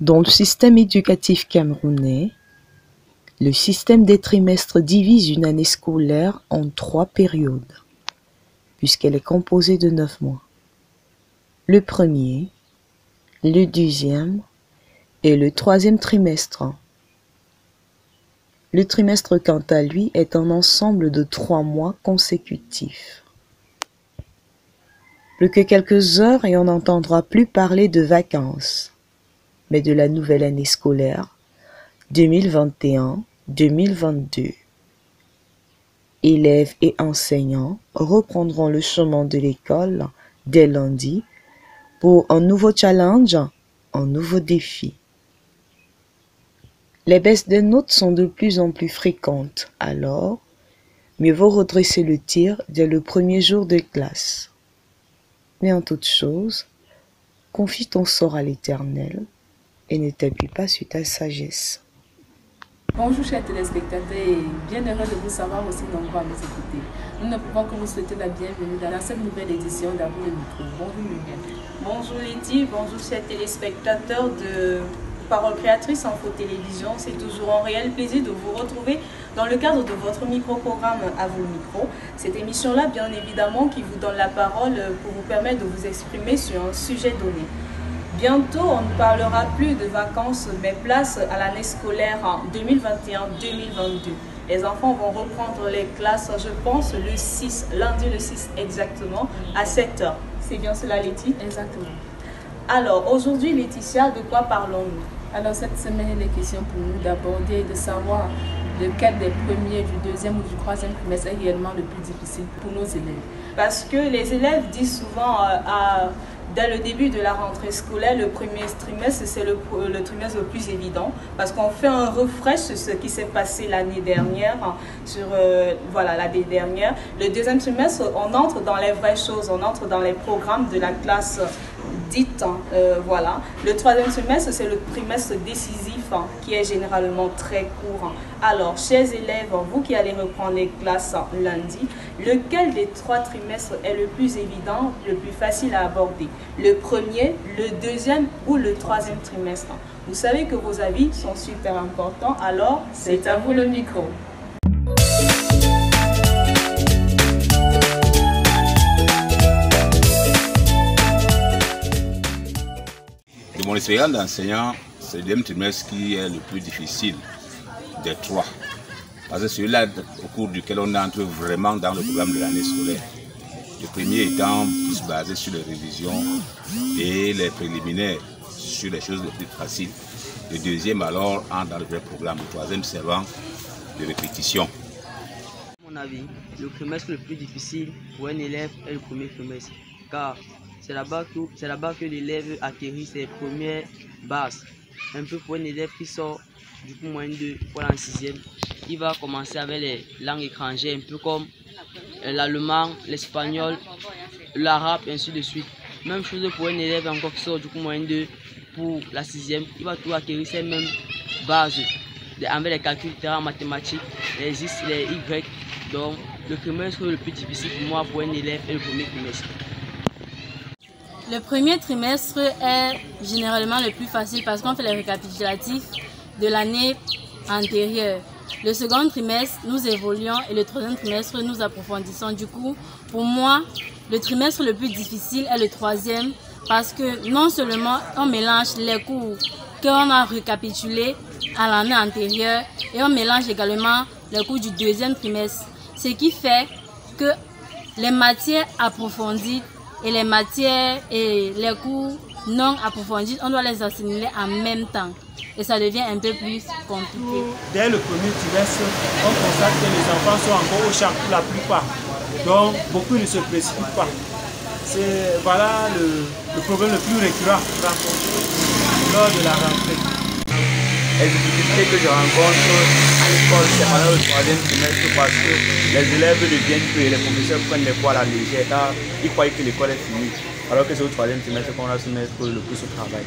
Dans le système éducatif camerounais, le système des trimestres divise une année scolaire en 3 périodes, puisqu'elle est composée de 9 mois. Le premier, le deuxième et le troisième trimestre. Le trimestre, quant à lui, est un ensemble de 3 mois consécutifs. Plus que quelques heures et on n'entendra plus parler de vacances, mais de la nouvelle année scolaire 2021-2022. Élèves et enseignants reprendront le chemin de l'école dès lundi pour un nouveau challenge, un nouveau défi. Les baisses des notes sont de plus en plus fréquentes, alors mieux vaut redresser le tir dès le premier jour de classe. Mais en toute chose, confie ton sort à l'Éternel et ne t'appuie pas sur ta sagesse. Bonjour chers téléspectateurs et bien heureux de vous savoir aussi nombreux à nous écouter. Nous ne pouvons que vous souhaiter la bienvenue dans cette nouvelle édition d'Amour le micro. Bonjour Lumière. Bonjour Lydie, bonjour chers téléspectateurs de Parole Créatrice Info Télévision. C'est toujours un réel plaisir de vous retrouver dans le cadre de votre micro-programme À vous le micro. Cette émission-là, bien évidemment, qui vous donne la parole pour vous permettre de vous exprimer sur un sujet donné. Bientôt, on ne parlera plus de vacances, mais place à l'année scolaire en 2021-2022. Les enfants vont reprendre les classes, je pense, le 6, lundi le 6 exactement, à 7 h. C'est bien cela, Laetitia? Exactement. Alors, aujourd'hui, Laetitia, de quoi parlons-nous? Alors, cette semaine, il est question pour nous d'aborder et de savoir lequel des premiers, du deuxième ou du troisième trimestre est réellement le plus difficile pour nos élèves. Parce que les élèves disent souvent dès le début de la rentrée scolaire, le premier trimestre, c'est le trimestre le plus évident parce qu'on fait un refresh sur ce qui s'est passé l'année dernière, l'année dernière. Le deuxième trimestre, on entre dans les vraies choses, on entre dans les programmes de la classe dite, voilà. Le troisième trimestre, c'est le trimestre décisif qui est généralement très court. Alors, chers élèves, vous qui allez reprendre les classes lundi, lequel des 3 trimestres est le plus évident, le plus facile à aborder? Le premier, le deuxième ou le troisième trimestre? Vous savez que vos avis sont super importants, alors c'est à vous le micro. De mon expérience d'enseignant, c'est le deuxième trimestre qui est le plus difficile des 3. Parce que c'est celui-là au cours duquel on entre vraiment dans le programme de l'année scolaire. Le premier étant plus basé sur les révisions et les préliminaires, sur les choses les plus faciles. Le deuxième alors entre dans le vrai programme. Le troisième servant de répétition. À mon avis, le trimestre le plus difficile pour un élève est le premier trimestre. Car c'est là-bas que l'élève acquérit ses premières bases. Un peu pour un élève qui sort du coup moins 2 pour en 6e, il va commencer avec les langues étrangères, un peu comme l'allemand, l'espagnol, l'arabe, ainsi de suite. Même chose pour un élève encore qui sort du coup moins 2 pour la 6e, il va tout acquérir ces mêmes bases avec les calculs en mathématiques, les X, les Y. Donc le trimestre le plus difficile pour moi pour un élève est le premier trimestre. Le premier trimestre est généralement le plus facile parce qu'on fait les récapitulatifs de l'année antérieure. Le second trimestre, nous évoluons et le troisième trimestre, nous approfondissons. Du coup, pour moi, le trimestre le plus difficile est le troisième parce que non seulement on mélange les cours qu'on a récapitulés à l'année antérieure et on mélange également les cours du deuxième trimestre. Ce qui fait que les matières approfondies et les matières et les cours non approfondis, on doit les assimiler en même temps. Et ça devient un peu plus compliqué. Dès le premier trimestre, on constate que les enfants sont encore au champ pour la plupart. Donc, beaucoup ne se précipitent pas. C'est voilà le problème le plus récurrent rencontré lors de la rentrée. Les difficultés que je rencontre à l'école, c'est pendant le troisième trimestre parce que les élèves deviennent peu et les professeurs prennent les cours à la légère car ils croient que l'école est finie. Alors que c'est au troisième trimestre qu'on va se mettre le plus au travail.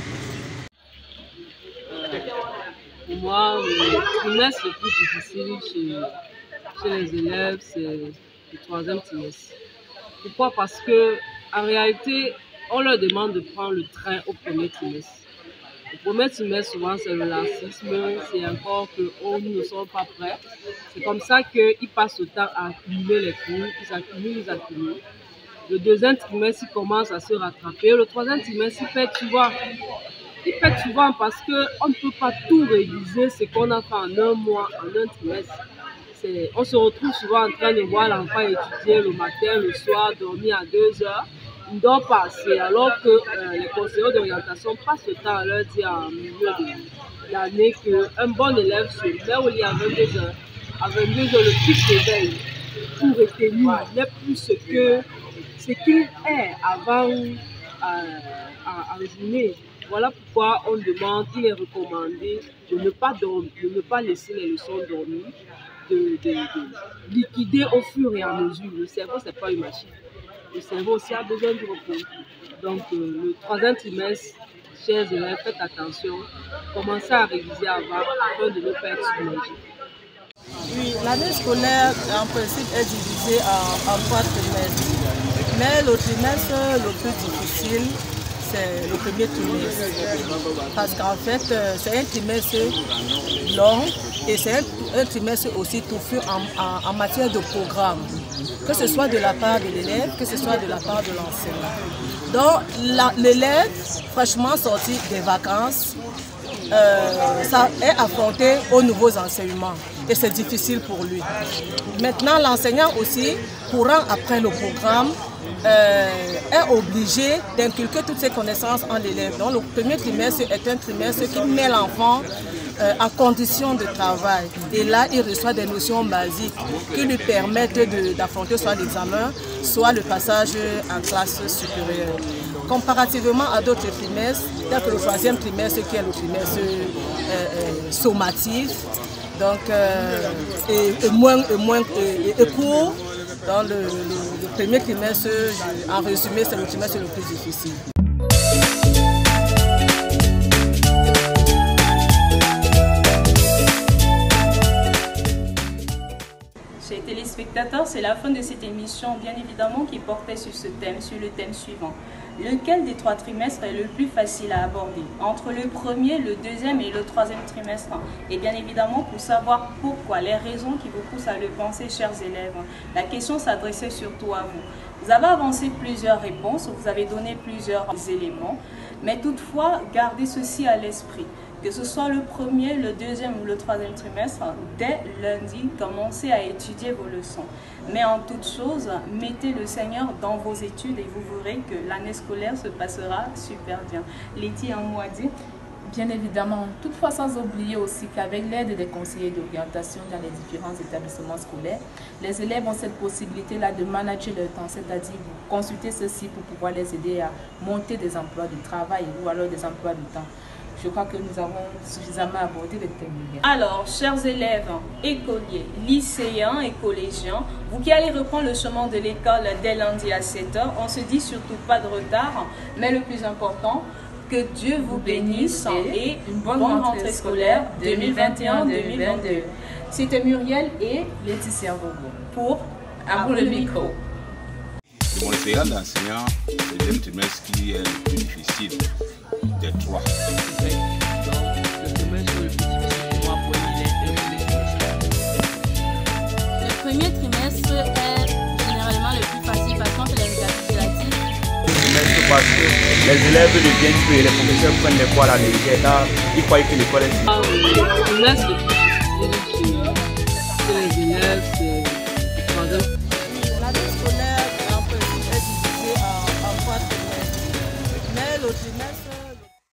Pour moi, le trimestre le plus difficile chez les élèves, c'est le troisième trimestre. Pourquoi? Parce que en réalité, on leur demande de prendre le train au premier trimestre. Le premier trimestre, souvent, c'est le laxisme, c'est encore que nous ne sommes pas prêts. C'est comme ça qu'ils passent le temps à accumuler les cours, ils accumulent. Le deuxième trimestre, ils commencent à se rattraper. Le troisième trimestre, ils pètent souvent. Ils pètent souvent parce qu'on ne peut pas tout réviser ce qu'on a fait en un mois, en un trimestre. On se retrouve souvent en train de voir l'enfant étudier le matin, le soir, dormir à 2 heures. Il ne dort pas assez, alors que les conseillers d'orientation passent le temps à leur dire en milieu de l'année qu'un bon élève se met au lit à 22 heures. À 22 heures, le petit réveil pour retenir n'est plus ce qu'il est avant en journée. Voilà pourquoi on demande, il est recommandé de ne pas dormir, de ne pas laisser les leçons dormir, de liquider au fur et à mesure. Le cerveau, ce n'est pas une machine. Le cerveau aussi a besoin de repos. Donc, le troisième trimestre, chers élèves, faites attention. Commencez à réviser avant afin de ne pas être submergé. Oui, l'année scolaire, en principe, est divisée en 3 trimestres. Mais le trimestre le plus difficile, c'est le premier trimestre. Parce qu'en fait, c'est un trimestre long et c'est un trimestre aussi touffu en matière de programme. Que ce soit de la part de l'élève, que ce soit de la part de l'enseignant. Donc l'élève, fraîchement sorti des vacances, ça est affronté aux nouveaux enseignements et c'est difficile pour lui. Maintenant, l'enseignant aussi, courant après le programme, est obligé d'inculquer toutes ses connaissances en l'élève. Donc le premier trimestre est un trimestre qui met l'enfant en condition de travail. Et là, il reçoit des notions basiques qui lui permettent d'affronter soit l'examen, soit le passage en classe supérieure. Comparativement à d'autres trimestres, tel que le troisième trimestre qui est le trimestre sommatif, donc et court. Dans le premier trimestre, en résumé, c'est le trimestre le plus difficile. Chers téléspectateurs, c'est la fin de cette émission, bien évidemment, qui portait sur ce thème, sur le thème suivant. Lequel des 3 trimestres est le plus facile à aborder? Entre le premier, le deuxième et le troisième trimestre. Et bien évidemment, pour savoir pourquoi, les raisons qui vous poussent à le penser, chers élèves, la question s'adressait surtout à vous. Vous avez avancé plusieurs réponses, vous avez donné plusieurs éléments, mais toutefois, gardez ceci à l'esprit. Que ce soit le premier, le deuxième ou le troisième trimestre, dès lundi, commencez à étudier vos leçons. Mais en toute chose, mettez le Seigneur dans vos études et vous verrez que l'année scolaire se passera super bien. Letty, un mot à dire? Bien évidemment, toutefois sans oublier aussi qu'avec l'aide des conseillers d'orientation dans les différents établissements scolaires, les élèves ont cette possibilité-là de manager leur temps, c'est-à-dire consulter ceci pour pouvoir les aider à monter des emplois de travail ou alors des emplois de temps. Je crois que nous avons suffisamment abordé le thème. Alors, chers élèves, écoliers, lycéens et collégiens, vous qui allez reprendre le chemin de l'école dès lundi à 7 h, on se dit surtout pas de retard, mais le plus important, que Dieu vous bénisse et une bonne rentrée scolaire 2021-2022. C'était Muriel et Laetitia Bobo pour Amour le micro. De mon expérience d'enseignant, c'est le deuxième trimestre qui est le plus difficile des 3. Le trimestre le plus difficile pour moi pour un élève. Le premier trimestre est généralement le plus facile parce qu'on fait les récapitulatifs. Parce que les élèves deviennent peu et les professeurs prennent les cours à la légère. Ils croient que l'école est... Le trimestre